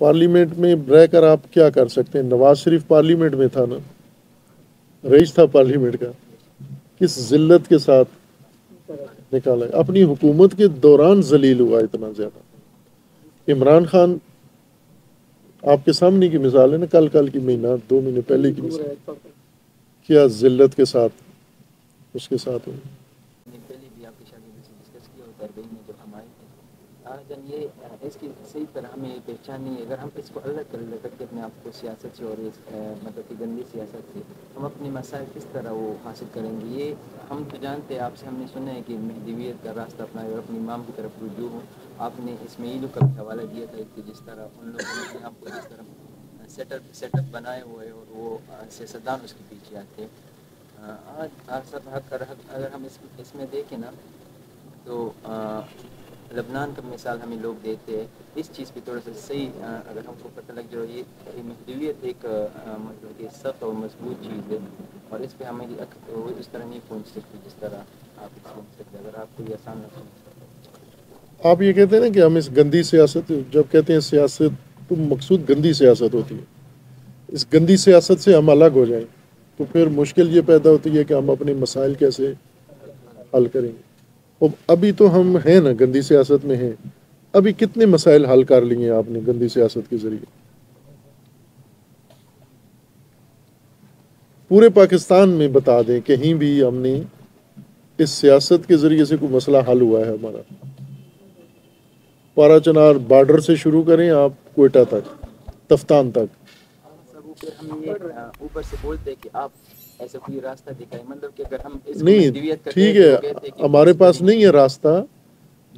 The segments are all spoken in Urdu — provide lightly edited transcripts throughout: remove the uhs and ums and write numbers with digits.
پارلیمنٹ میں رہ کر آپ کیا کر سکتے ہیں؟ نواز شریف پارلیمنٹ میں تھا نا، رئیس تھا پارلیمنٹ کا، کس ذلت کے ساتھ نکالا، اپنی حکومت کے دوران ذلیل ہوا اتنا زیادہ۔ عمران خان آپ کے سامنے کی مثال ہے نا، کل کی مہینہ 2 مہینے پہلے کی مثال، کیا ذلت کے ساتھ اس کے ساتھ ہوئی۔ پہلے بھی آپ کی شادی میں ڈسکس کیا ہوتا ہے بھائی میں جب ہم آئے تھے، یہ اس کی صحیح طرح ہمیں پہچان نہیں ہے۔ اگر ہم اس کو الگ کر کے اپنے آپ کو سیاست سے اور اس مطلب کہ گندی سیاست سے ہم اپنے مسائل کس طرح وہ حاصل کریں گے؟ یہ ہم تو جانتے ہیں، آپ سے ہم نے سنا ہے کہ مہدویت کا راستہ اپنا اور اپنی امام کی طرف رجوع ہو۔ آپ نے اسماعیلوں کا بھی حوالہ دیا تھا کہ جس طرح ان لوگوں نے اپنے آپ کو جس طرح سیٹ اپ بنائے ہوئے اور وہ سیاستدان اس کے پیچھے آتے ہیں۔ آج سب اگر ہم اس میں دیکھیں نا تو لبنان کا مثال ہمیں لوگ دیتے ہیں، اس چیز پہ تھوڑا سا صحیح اگر ہم کو پتہ لگ جائے یہ مہدویت ایک مطلب کہ سخت اور مضبوط چیز ہے، اور اس پہ ہمیں اس طرح نہیں پہنچ سکتی جس طرح آپ پہنچ سکتے۔ اگر آپ کو یہ آسان لگتا، آپ یہ کہتے ہیں نا کہ ہم اس گندی سیاست، جب کہتے ہیں سیاست تو مقصود گندی سیاست ہوتی ہے، اس گندی سیاست سے ہم الگ ہو جائیں تو پھر مشکل یہ پیدا ہوتی ہے کہ ہم اپنے مسائل کیسے حل کریں گے۔ ابھی تو ہم ہیں نا گندی سیاست میں ہیں، ابھی کتنے مسائل حل کر لیے آپ نے گندی سیاست کے ذریعے؟ پورے پاکستان میں بتا دیں کہیں بھی ہم نے اس سیاست کے ذریعے سے کوئی مسئلہ حل ہوا ہے ہمارا؟ پارا چنار بارڈر سے شروع کریں آپ کوئٹہ تک، تفتان تک، ہم یہ اوپر سے بولتے ہیں کہ آپ ایسا کوئی راستہ دکھائیں، مطلب کہ اگر ہم اس نہیں ٹھیک ہے، ہمارے پاس نہیں ہے راستہ۔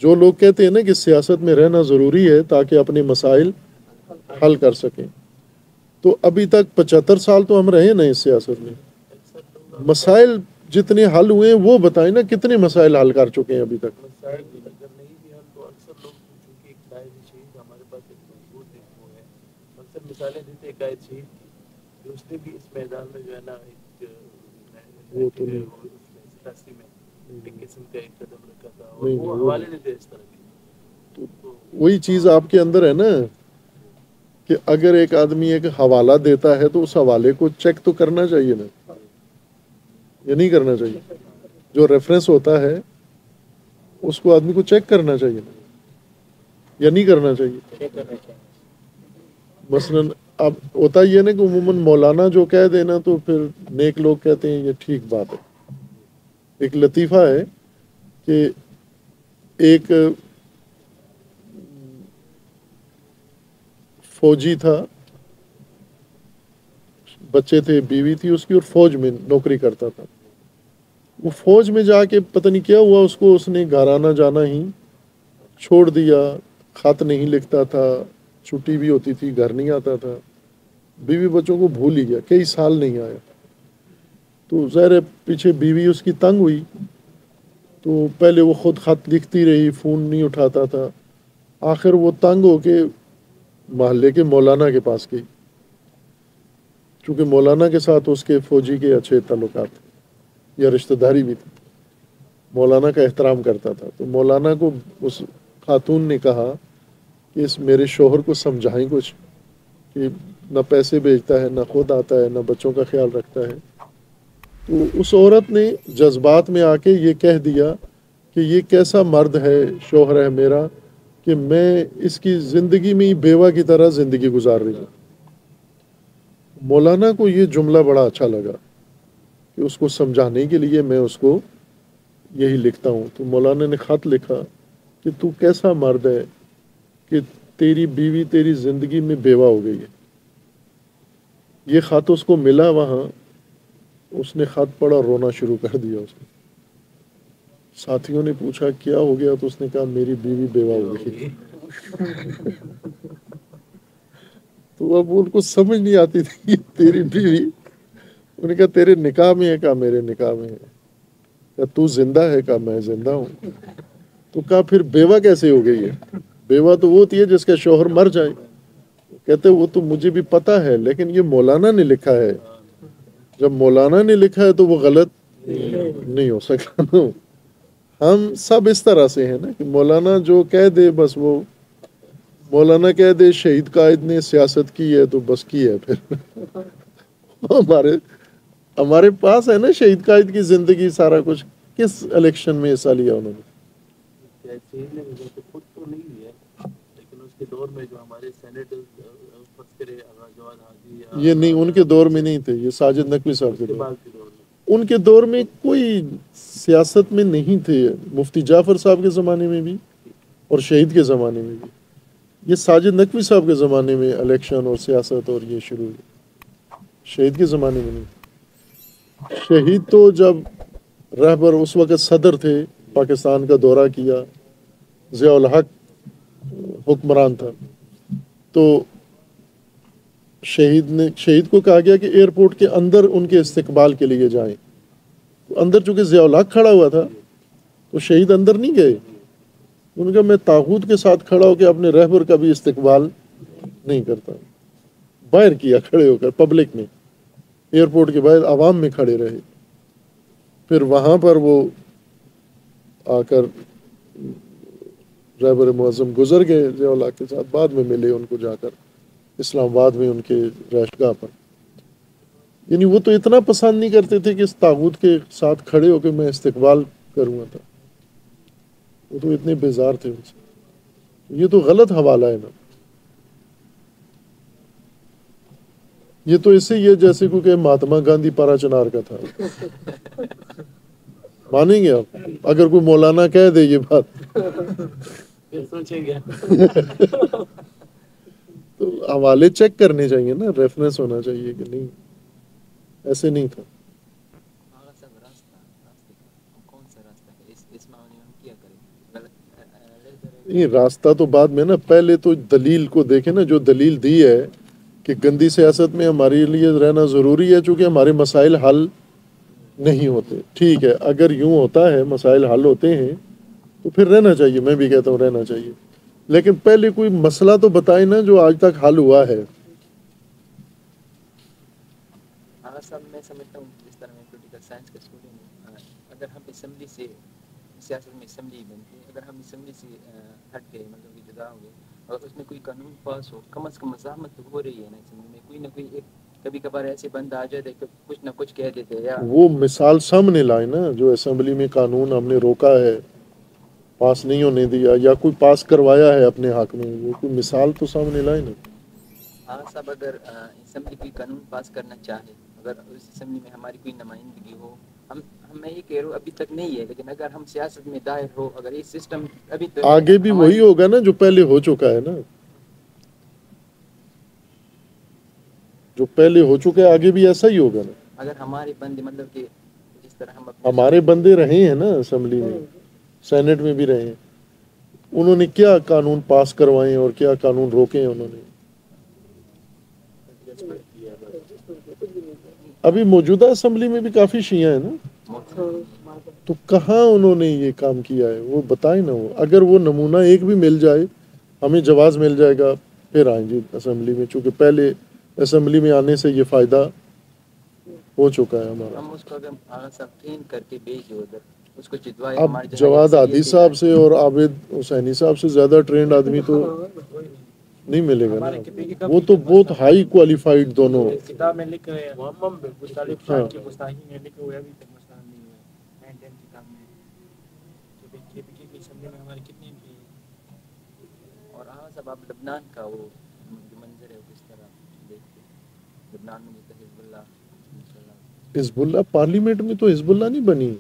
جو لوگ کہتے ہیں نا کہ سیاست میں رہنا ضروری ہے تاکہ اپنے مسائل حل کر سکیں، تو ابھی تک 75 سال تو ہم رہے نا اس سیاست میں، مسائل جتنے حل ہوئے ہیں وہ بتائیں نا، کتنے مسائل حل کر چکے ہیں ابھی تک؟ مثالیں دیتے ہیں قائد شہید کی، اس نے بھی اس میدان میں جو ہے نا وہ تو نہیں، ایک قسم کا ایک قدم رکھا تھا، اور وہ حوالے دیتے اس طرح کے۔ وہی چیز آپ کے اندر ہے نا کہ اگر ایک آدمی ایک حوالہ دیتا ہے تو اس حوالے کو چیک تو کرنا چاہیے نا، یا نہیں کرنا چاہیے؟ جو ریفرنس ہوتا ہے اس کو آدمی کو چیک کرنا چاہیے نا، یا نہیں کرنا چاہیے؟ مثلا اب ہوتا یہ نا کہ عموماً مولانا جو کہہ دینا تو پھر نیک لوگ کہتے ہیں یہ ٹھیک بات ہے۔ ایک لطیفہ ہے کہ ایک فوجی تھا، بچے تھے، بیوی تھی اس کی، اور فوج میں نوکری کرتا تھا۔ وہ فوج میں جا کے پتہ نہیں کیا ہوا اس کو، اس نے گھر آنا جانا ہی چھوڑ دیا، خط نہیں لکھتا تھا، چھٹی بھی ہوتی تھی گھر نہیں آتا تھا، بیوی بچوں کو بھول ہی گیا، کئی سال نہیں آیا۔ تو ظاہر پیچھے بیوی اس کی تنگ ہوئی، تو پہلے وہ خود خط لکھتی رہی، فون نہیں اٹھاتا تھا، آخر وہ تنگ ہو کے محلے کے مولانا کے پاس گئی، چونکہ مولانا کے ساتھ اس کے فوجی کے اچھے تعلقات تھے یا رشتہ داری بھی تھی، مولانا کا احترام کرتا تھا۔ تو مولانا کو اس خاتون نے کہا کہ اس میرے شوہر کو سمجھائیں کچھ، کہ نہ پیسے بھیجتا ہے، نہ خود آتا ہے، نہ بچوں کا خیال رکھتا ہے۔ تو اس عورت نے جذبات میں آ کے یہ کہہ دیا کہ یہ کیسا مرد ہے، شوہر ہے میرا، کہ میں اس کی زندگی میں بیوہ کی طرح زندگی گزار رہی ہوں۔ مولانا کو یہ جملہ بڑا اچھا لگا کہ اس کو سمجھانے کے لیے میں اس کو یہی لکھتا ہوں۔ تو مولانا نے خط لکھا کہ تو کیسا مرد ہے کہ تیری بیوی تیری زندگی میں بیوہ ہو گئی ہے۔ یہ خط اس کو ملا وہاں، اس نے خط پڑھا، رونا شروع کر دیا۔ اس نے ساتھیوں نے پوچھا کیا ہو گیا، تو اس نے کہا میری بیوی بیوہ ہو گئی۔ تو اب ان کو سمجھ نہیں آتی تھی تیری بیوی، انہوں نے کہا تیرے نکاح میں ہے، کہا میرے نکاح میں ہے، کہا تو زندہ ہے، کہا میں زندہ ہوں۔ تو کہا پھر بیوہ کیسے ہو گئی ہے؟ بیوہ تو وہ ہوتی ہے جس کا شوہر مر جائے۔ کہتے وہ تو مجھے بھی پتہ ہے، لیکن یہ مولانا نے لکھا ہے، جب مولانا نے لکھا ہے تو وہ غلط نہیں ہو سکا۔ ہم سب اس طرح سے ہیں نا کہ مولانا جو کہہ دے بس وہ مولانا کہہ دے شہید قائد نے سیاست کی ہے تو بس کی ہے پھر ہمارے پاس ہے نا شہید قائد کی زندگی سارا کچھ. کس الیکشن میں حصہ لیا انہوں نے؟ شہید نے خود تو نہیں لیا لیکن اس کے دور میں جو ہمارے سینیٹر جواد ہادی یہ نہیں، ان کے دور میں نہیں تھے، یہ ساجد نقوی صاحب کے دور. کے دور میں ان کے دور میں کوئی سیاست میں نہیں تھے. مفتی جعفر صاحب کے زمانے میں بھی اور شہید کے زمانے میں بھی. یہ ساجد نقوی صاحب کے زمانے میں الیکشن اور سیاست اور یہ شروع ہوئی، شہید کے زمانے میں نہیں. شہید تو جب رہبر اس وقت صدر تھے، پاکستان کا دورہ کیا، ضیاء الحق حکمران تھا، تو شہید کو کہا گیا کہ ایئرپورٹ کے اندر ان کے استقبال کے لیے جائیں. اندر چونکہ ضیاء الحق کھڑا ہوا تھا تو شہید اندر نہیں گئے. انہوں نے کہا میں طاغوت کے ساتھ کھڑا ہو کے اپنے رہبر کا بھی استقبال نہیں کرتا. باہر کیا کھڑے ہو کر پبلک میں، ایئرپورٹ کے باہر عوام میں کھڑے رہے. پھر وہاں پر وہ آ کر رہبر معظم گزر گئے ضیاء الحق کے ساتھ، بعد میں ملے ان کو جا کر اسلام آباد میں ان کے رہائش گاہ پر. یعنی وہ تو اتنا پسند نہیں کرتے تھے کہ اس طاغوت کے ساتھ کھڑے ہو کے میں استقبال کروں گا تھا. وہ تو اتنے بیزار تھے ان سے. یہ تو غلط حوالہ ہے نا. یہ تو اس سے یہ جیسے کوئی کہ مہاتما گاندھی پارا چنار کا تھا. مانیں گے آپ اگر کوئی مولانا کہہ دے یہ بات؟ سوچیں گے. تو حوالے چیک کرنے چاہیے نا، ریفرنس ہونا چاہیے کہ نہیں ایسے نہیں تھا. یہ راستہ تو بعد میں نا، پہلے تو دلیل کو دیکھیں نا. جو دلیل دی ہے کہ گندی سیاست میں ہمارے لیے رہنا ضروری ہے چونکہ ہمارے مسائل حل نہیں ہوتے. ٹھیک ہے، اگر یوں ہوتا ہے مسائل حل ہوتے ہیں تو پھر رہنا چاہیے. میں بھی کہتا ہوں رہنا چاہیے، لیکن پہلے کوئی مسئلہ تو بتائیں نا جو آج تک حل ہوا ہے. میں سمجھتا ہوں جس طرح میں پولیٹیکل سائنس کا اسٹوڈنٹ ہوں، اگر ہم اسمبلی سے سیاست میں اسمبلی بنتی ہے، اگر ہم اسمبلی سے ہٹ گئے مطلب کہ جدا ہو گئے اور اس میں کوئی قانون پاس ہو، کم از کم مزاحمت تو ہو رہی ہے نا اسمبلی میں. کوئی نہ کوئی ایک کبھی کبھار ایسے بندہ آ جاتے کہ کچھ نہ کچھ کہہ دیتے یا وہ مثال سامنے لائے نا. جو اسمبلی میں قانون ہم نے روکا ہے، پاس نہیں ہونے دیا، یا کوئی پاس کروایا ہے اپنے حق میں، وہ کوئی مثال تو سامنے لائے نا. ہاں صاحب، اگر اسمبلی کوئی قانون پاس کرنا چاہے، اگر اس اسمبلی میں ہماری کوئی نمائندگی ہو، میں یہ کہہ رہا ہوں ابھی تک نہیں ہے، لیکن اگر ہم سیاست میں داخل ہو، اگر یہ سسٹم ابھی تو آگے بھی وہی ہوگا نا جو پہلے ہو چکا ہے نا. جو پہلے ہو چکا ہے آگے بھی ایسا ہی ہوگا نا. اگر ہمارے بندے مطلب کہ جس طرح ہم ہمارے بندے رہے ہیں نا اسمبلی میں، سینٹ میں بھی رہے ہیں، انہوں نے کیا قانون پاس کروائے اور کیا قانون روکے ہیں انہوں نے. ابھی موجودہ اسمبلی میں بھی کافی شیعہ ہیں نا، تو کہاں انہوں نے یہ کام کیا ہے وہ بتائیں نا. وہ اگر وہ نمونہ ایک بھی مل جائے ہمیں جواز مل جائے گا، پھر آئیں گے اسمبلی میں. چونکہ پہلے اسمبلی میں آنے سے یہ فائدہ ہو چکا ہے ہمارا. ہم اس کو اگر آغا صاحب ٹرین کر کے بھیج ادھر، اس کو چتوائے. اب جواد عادی صاحب سے اور عابد حسینی صاحب سے زیادہ ٹرینڈ آدمی تو نہیں ملے گا نا. وہ تو بہت ہائی کوالیفائڈ دونوں. کتاب میں لکھ رہے ہیں مختلف شان کی گستاخی میں لکھے ہوئے، ابھی تک مسئلہ نہیں ہوا ہے. 9-10 کتاب میں کہ KPK کی اسمبلی میں ہمارے کتنے بھی. اور آغا صاحب آپ لبنان کا وہ جو منظر ہے وہ کس طرح دیکھتے ہیں؟ لبنان میں تو حزب اللہ پارلیمنٹ میں تو حزب اللہ نہیں بنی.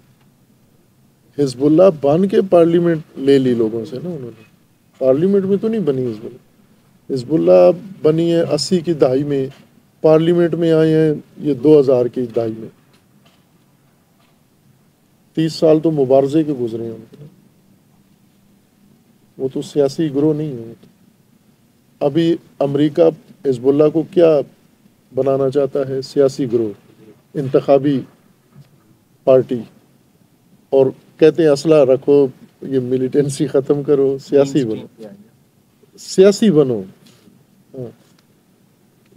حزب اللہ بن کے پارلیمنٹ لے لی لوگوں سے نا انہوں نے. پارلیمنٹ میں تو نہیں بنی حزب اللہ. حزب اللہ بنی ہے 80 کی دہائی میں، پارلیمنٹ میں آئے ہیں یہ 2000 کی دہائی میں. 30 سال تو مبارزے کے گزرے ہیں ان کے. وہ تو سیاسی گروہ نہیں ہے. ابھی امریکہ حزب اللہ کو کیا بنانا چاہتا ہے؟ سیاسی گروہ، انتخابی پارٹی. اور کہتے ہیں اسلحہ رکھو، یہ ملیٹنسی ختم کرو، سیاسی بنو. سیاسی بنو. ہاں،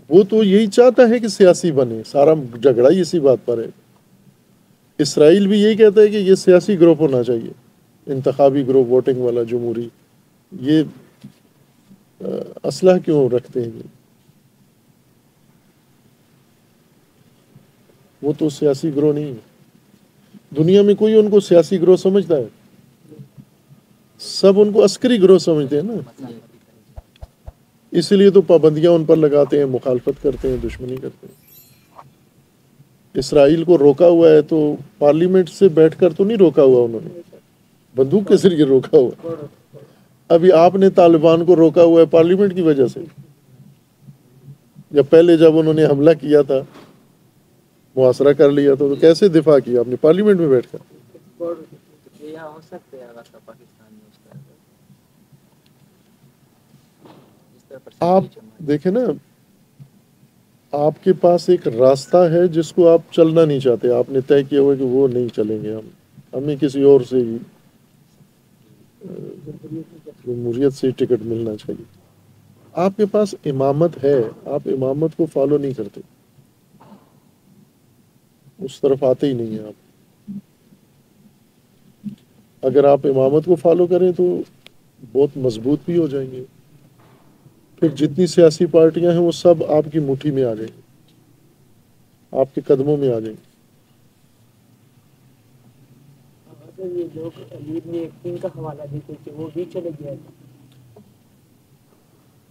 وہ تو یہی چاہتا ہے کہ سیاسی بنے. سارا جھگڑا ہی اسی بات پر ہے. اسرائیل بھی یہی کہتا ہے کہ یہ سیاسی گروپ ہونا چاہیے، انتخابی گروپ، ووٹنگ والا، جمہوری. یہ اسلحہ کیوں رکھتے ہیں یہ؟ وہ تو سیاسی گروہ نہیں ہے، دنیا میں کوئی ان کو سیاسی گروہ سمجھتا ہے؟ سب ان کو عسکری گروہ سمجھتے ہیں نا، اس لیے تو پابندیاں ان پر لگاتے ہیں، مخالفت کرتے ہیں، دشمنی کرتے ہیں۔ اسرائیل کو روکا ہوا ہے تو پارلیمنٹ سے بیٹھ کر تو نہیں روکا ہوا انہوں نے، بندوق کے ذریعے روکا ہوا۔ ابھی آپ نے طالبان کو روکا ہوا ہے پارلیمنٹ کی وجہ سے، یا پہلے جب انہوں نے حملہ کیا تھا، محاصرہ کر لیا تھا، تو کیسے دفاع کیا آپ نے؟ پارلیمنٹ میں بیٹھ کر۔ تو یہ یہاں ہو سکتے ہیں اگر پاکستان میں اس طرح اس طرح آپ دیکھیں نا، آپ کے پاس ایک راستہ ہے جس کو آپ چلنا نہیں چاہتے، آپ نے طے کیا ہوا کہ وہ نہیں چلیں گے، ہمیں کسی اور سے ہی جمہوریت سے ٹکٹ ملنا چاہیے۔ آپ کے پاس امامت ہے، آپ امامت کو فالو نہیں کرتے، اس طرف آتے ہی نہیں ہیں آپ۔ اگر آپ امامت کو فالو کریں تو بہت مضبوط بھی ہو جائیں گے، پھر جتنی سیاسی پارٹیاں ہیں وہ سب آپ کی مٹھی میں آ جائیں گی، آپ کے قدموں میں آ جائیں گی۔ یہ لوگ علی ابن یقین کا حوالہ دیتے تھے، وہ بھی چلے گیا تھا۔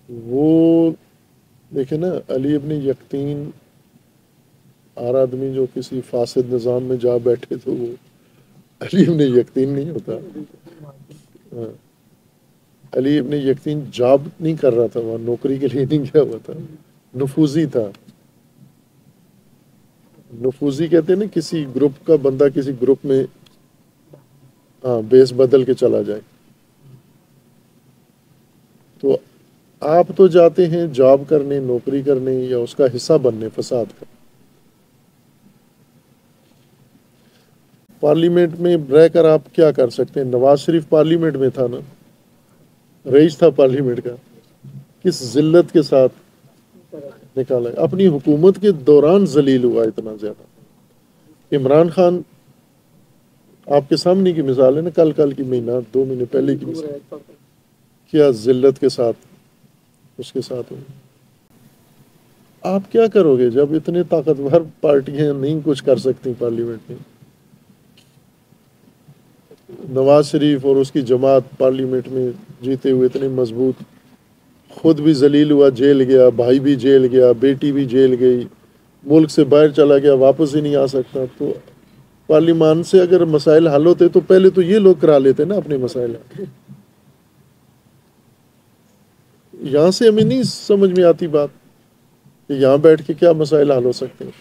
وہ دیکھیں نا، علی ابن یقین ہر آدمی جو کسی فاسد نظام میں جا بیٹھے تو وہ علی ابن یقین نہیں ہوتا۔ ہاں، علی ابن یقین جاب نہیں کر رہا تھا، وہاں نوکری کے لیے نہیں گیا ہوا تھا، نفوذی تھا۔ نفوذی کہتے ہیں نا کسی گروپ کا بندہ کسی گروپ میں بیس بدل کے چلا جائے۔ تو آپ تو جاتے ہیں جاب کرنے، نوکری کرنے، یا اس کا حصہ بننے فساد کا۔ پارلیمنٹ میں رہ کر آپ کیا کر سکتے ہیں؟ نواز شریف پارلیمنٹ میں تھا نا، رئیس تھا پارلیمنٹ کا، کس ذلت کے ساتھ نکالا، اپنی حکومت کے دوران ذلیل ہوا اتنا زیادہ۔ عمران خان آپ کے سامنے کی مثال ہے نا، کل کی مہینہ 2 مہینے پہلے کی مثال، کیا ذلت کے ساتھ اس کے ساتھ ہو۔ آپ کیا کرو گے جب اتنے طاقتور پارٹیاں نہیں کچھ کر سکتی پارلیمنٹ میں؟ نواز شریف اور اس کی جماعت پارلیمنٹ میں جیتے ہوئے اتنے مضبوط، خود بھی ذلیل ہوا، جیل گیا، بھائی بھی جیل گیا، بیٹی بھی جیل گئی، ملک سے باہر چلا گیا، واپس ہی نہیں آ سکتا۔ تو پارلیمان سے اگر مسائل حل ہوتے تو پہلے تو یہ لوگ کرا لیتے نا اپنے مسائل۔ یہاں سے ہمیں نہیں سمجھ میں آتی بات کہ یہاں بیٹھ کے کیا مسائل حل ہو سکتے ہیں۔